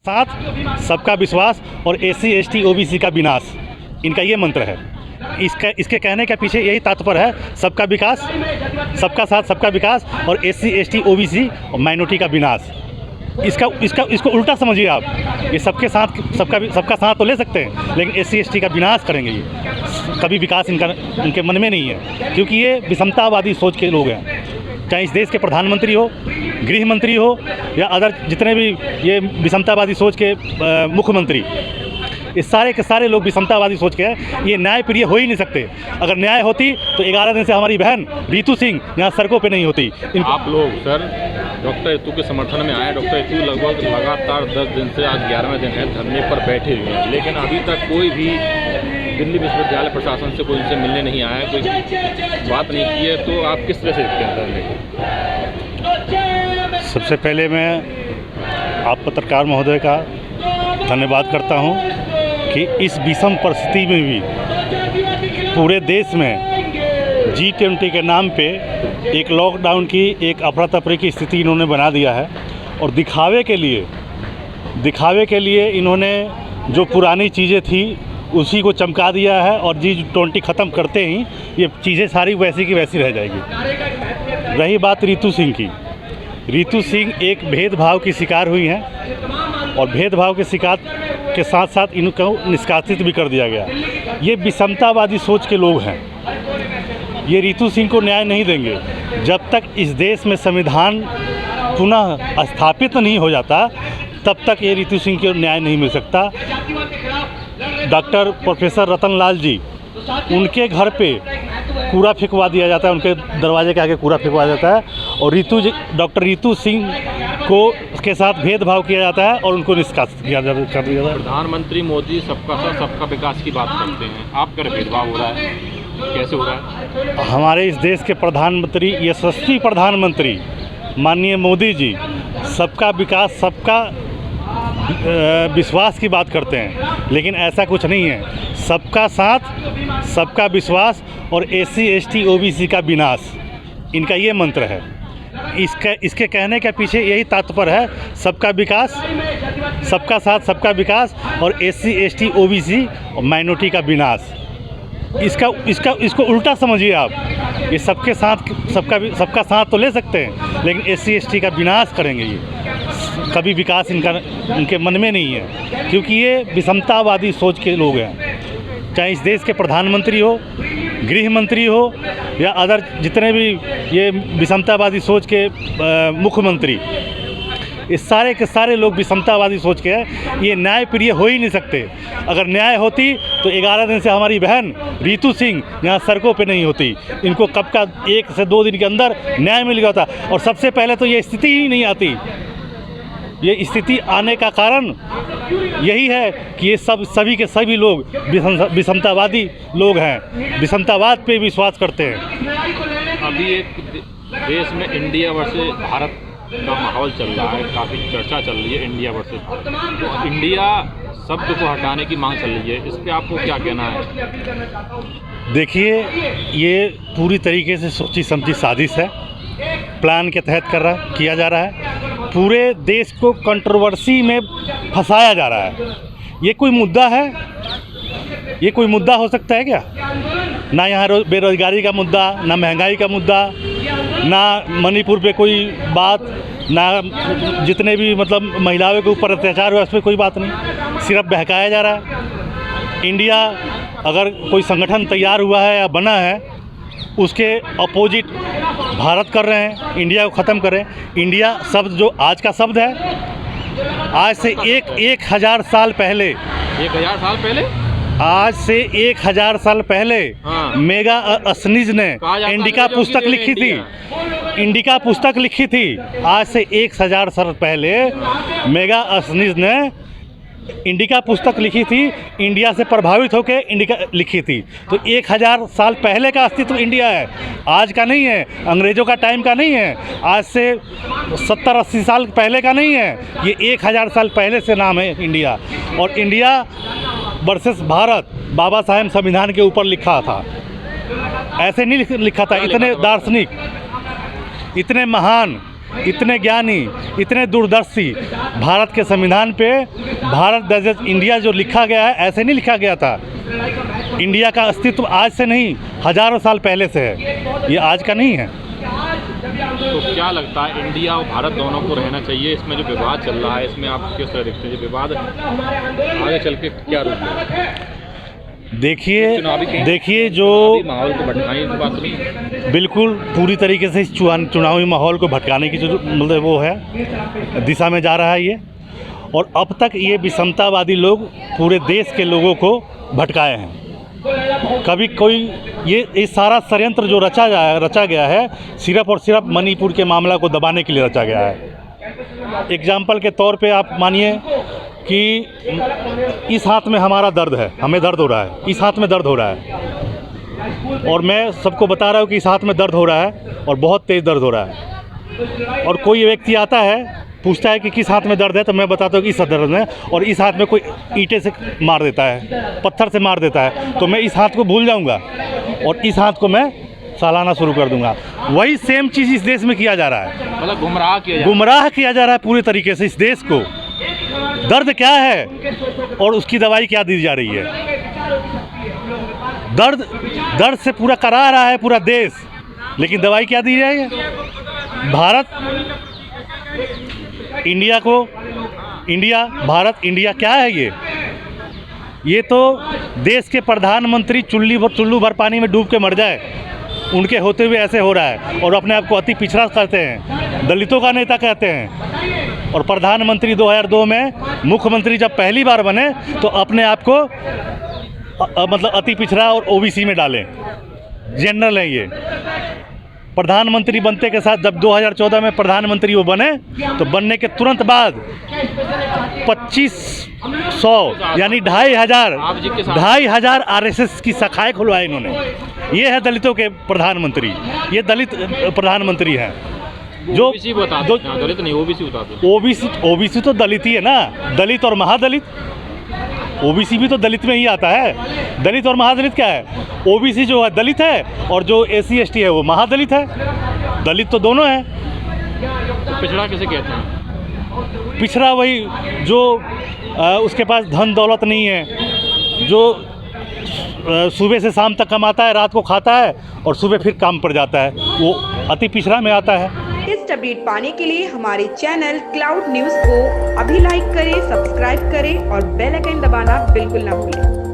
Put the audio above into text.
साथ सबका विश्वास और एससी एसटी ओबीसी का विनाश, इनका ये मंत्र है। इसके कहने के पीछे यही तात्पर्य है, सबका विकास, सबका साथ सबका विकास और एससी एसटी ओबीसी और माइनॉरिटी का विनाश। इसको उल्टा समझिए आप। ये सबके साथ सबका साथ तो ले सकते हैं, लेकिन एससी एसटी का विनाश करेंगे। ये कभी विकास इनके मन में नहीं है, क्योंकि ये विषमतावादी सोच के लोग हैं। चाहे इस देश के प्रधानमंत्री हो, गृह मंत्री हो या अदर जितने भी ये विषमतावादी सोच के मुख्यमंत्री, ये सारे के सारे लोग विषमतावादी सोच के हैं। ये न्याय प्रिय हो ही नहीं सकते। अगर न्याय होती तो 11 दिन से हमारी बहन रितु सिंह यहाँ सड़कों पे नहीं होती। आप लोग सर डॉक्टर रितु के समर्थन में आए। डॉक्टर रितु लगभग लगातार 10 दिन से, आज 11वें दिन है, धरने पर बैठे हुए हैं, लेकिन अभी तक कोई भी दिल्ली विश्वविद्यालय प्रशासन से कोई उनसे मिलने नहीं आया, कोई बात नहीं की है। तो आप किस तरह से देखते हैं धरने को? सबसे पहले मैं आप पत्रकार महोदय का धन्यवाद करता हूं कि इस विषम परिस्थिति में भी पूरे देश में G20 के नाम पे एक लॉकडाउन की, एक अफरा तफरी की स्थिति इन्होंने बना दिया है। और दिखावे के लिए इन्होंने जो पुरानी चीज़ें थी उसी को चमका दिया है, और G20 ख़त्म करते ही ये चीज़ें सारी वैसी की वैसी रह जाएगी। रही बात रितु सिंह की, रितु सिंह एक भेदभाव की शिकार हुई हैं, और भेदभाव के शिकार के साथ साथ इनको निष्कासित भी कर दिया गया। ये विषमतावादी सोच के लोग हैं। ये रितु सिंह को न्याय नहीं देंगे जब तक इस देश में संविधान पुनः स्थापित नहीं हो जाता, तब तक ये रितु सिंह को न्याय नहीं मिल सकता। डॉक्टर प्रोफेसर रतन लाल जी, उनके घर पे कूड़ा फेंकवा दिया जाता है, उनके दरवाजे के आगे कूड़ा फेंकवा जाता है, और डॉक्टर रितु सिंह को के साथ भेदभाव किया जाता है और उनको निष्कासित कर दिया जाता है। प्रधानमंत्री मोदी सबका साथ सबका विकास की बात करते हैं, आप कर भेदभाव हो रहा है, कैसे हो रहा है? हमारे इस देश के प्रधानमंत्री, यशस्वी प्रधानमंत्री माननीय मोदी जी सबका विकास, सबका विश्वास की बात करते हैं, लेकिन ऐसा कुछ नहीं है। सबका साथ सबका विश्वास और एससी एसटी ओबीसी का विनाश, इनका ये मंत्र है। इसके कहने के पीछे यही तात्पर्य है, सबका विकास, सबका साथ सबका विकास और एससी एसटी ओबीसी और माइनॉरिटी का विनाश। इसको उल्टा समझिए आप। ये सबके साथ सबका साथ तो ले सकते हैं, लेकिन एससी एसटी का विनाश करेंगे। ये कभी विकास इनके मन में नहीं है, क्योंकि ये विषमतावादी सोच के लोग हैं। चाहे इस देश के प्रधानमंत्री हो, गृह मंत्री हो या अदर जितने भी ये विषमतावादी सोच के मुख्यमंत्री, ये सारे के सारे लोग विषमतावादी सोच के हैं। ये न्याय प्रिय हो ही नहीं सकते। अगर न्याय होती तो 11 दिन से हमारी बहन रितु सिंह यहाँ सड़कों पे नहीं होती। इनको कब का 1 से 2 दिन के अंदर न्याय मिल गया था। और सबसे पहले तो ये स्थिति ही नहीं आती। ये स्थिति आने का कारण यही है कि ये सभी के सभी लोग विषमतावादी लोग हैं, विषमतावाद पे विश्वास करते हैं। अभी एक देश में इंडिया वर्सेस भारत का माहौल चल रहा है, काफ़ी चर्चा चल रही है इंडिया वर्सेस भारत। तो इंडिया शब्द को हटाने की मांग चल रही है, इस पर आपको क्या कहना है? देखिए, ये पूरी तरीके से सोची समझी साजिश है, प्लान के तहत किया जा रहा है। पूरे देश को कंट्रोवर्सी में फंसाया जा रहा है। ये कोई मुद्दा है? ये कोई मुद्दा हो सकता है क्या? ना यहाँ बेरोजगारी का मुद्दा, ना महंगाई का मुद्दा, ना मणिपुर पे कोई बात, ना जितने भी मतलब महिलाओं के ऊपर अत्याचार हुआ उस पर कोई बात नहीं, सिर्फ बहकाया जा रहा है। इंडिया अगर कोई संगठन तैयार हुआ है या बना है, उसके अपोजिट भारत कर रहे हैं, इंडिया को ख़त्म करें। इंडिया शब्द जो आज का शब्द है, आज से 1000 साल पहले, 1000 साल पहले, आज से 1000 साल पहले मेगा अस्निज ने इंडिका पुस्तक लिखी थी। इंडिका पुस्तक लिखी थी आज से 1000 साल पहले मेगा अस्निज ने इंडिका पुस्तक लिखी थी। इंडिया से प्रभावित होकर इंडिका लिखी थी। तो 1000 साल पहले का अस्तित्व इंडिया है, आज का नहीं है, अंग्रेज़ों का टाइम का नहीं है, आज से 70-80 साल पहले का नहीं है। ये 1000 साल पहले से नाम है इंडिया। और इंडिया वर्सेस भारत बाबा साहेब संविधान के ऊपर लिखा था, ऐसे नहीं लिखा था। इतने दार्शनिक, इतने महान इतने ज्ञानी, इतने दूरदर्शी, भारत के संविधान पे भारत वर्सेस इंडिया जो लिखा गया है, ऐसे नहीं लिखा गया था। इंडिया का अस्तित्व आज से नहीं, हज़ारों साल पहले से है, ये आज का नहीं है। तो क्या लगता है इंडिया और भारत दोनों को रहना चाहिए? इसमें जो विवाद चल रहा है, इसमें आप किस तरह देखते हैं? ये विवाद आगे चल के क्या रूप है? देखिए जो माहौल को भटकाने की बात नहीं, बिल्कुल पूरी तरीके से इस चुनावी माहौल को भटकाने की जो मतलब वो है दिशा में जा रहा है ये। और अब तक ये विषमतावादी लोग पूरे देश के लोगों को भटकाए हैं। कभी कोई ये सारा षड्यंत्र जो रचा गया है सिर्फ और सिर्फ मणिपुर के मामला को दबाने के लिए रचा गया है। एग्जाम्पल के तौर पे आप मानिए कि इस हाथ में हमारा दर्द है, हमें दर्द हो रहा है, इस हाथ में दर्द हो रहा है, और मैं सबको बता रहा हूँ कि इस हाथ में दर्द हो रहा है और बहुत तेज़ दर्द हो रहा है। और कोई व्यक्ति आता है, पूछता है कि किस हाथ में दर्द है, तो मैं बताता हूँ कि इस दर्द में, और इस हाथ में कोई ईंटे से मार देता है, पत्थर से मार देता है, तो मैं इस हाथ को भूल जाऊँगा और इस हाथ को मैं सालाना शुरू कर दूंगा। वही सेम चीज़ इस देश में किया जा रहा है, मतलब गुमराह किया जा रहा है पूरी तरीके से इस देश को। दर्द क्या है और उसकी दवाई क्या दी जा रही है? दर्द से पूरा करा रहा है पूरा देश, लेकिन दवाई क्या दी जाएगी? भारत इंडिया को, इंडिया भारत इंडिया क्या है ये तो देश के प्रधानमंत्री चुल्लू भर पानी में डूब के मर जाए, उनके होते हुए ऐसे हो रहा है, और अपने आप को अति पिछड़ा कहते हैं, दलितों का नेता कहते हैं। और प्रधानमंत्री 2002 में मुख्यमंत्री जब पहली बार बने तो अपने आप को मतलब अति पिछड़ा और ओबीसी में डालें, जनरल है ये। प्रधानमंत्री बनते के साथ जब 2014 में प्रधानमंत्री वो बने, तो बनने के तुरंत बाद 2500 यानी 2500 RSS की शाखाएं खुलवाई इन्होंने। ये है दलितों के प्रधानमंत्री, ये दलित प्रधानमंत्री हैं। जो दलित नहीं, ओबीसी तो दलित ही है ना, दलित और महादलित। ओबीसी भी तो दलित में ही आता है। दलित और महादलित क्या है? ओबीसी जो है दलित है और जो SC ST है वो महादलित है। दलित तो दोनों हैं। तो पिछड़ा किसे कहते हैं? पिछड़ा वही जो उसके पास धन दौलत नहीं है, जो सुबह से शाम तक कमाता है, रात को खाता है और सुबह फिर काम पर जाता है, वो अति पिछड़ा में आता है। लेटेस्ट अपडेट पाने के लिए हमारे चैनल क्लाउड न्यूज़ को अभी लाइक करें, सब्सक्राइब करें और बेल आइकन दबाना बिल्कुल ना भूलें।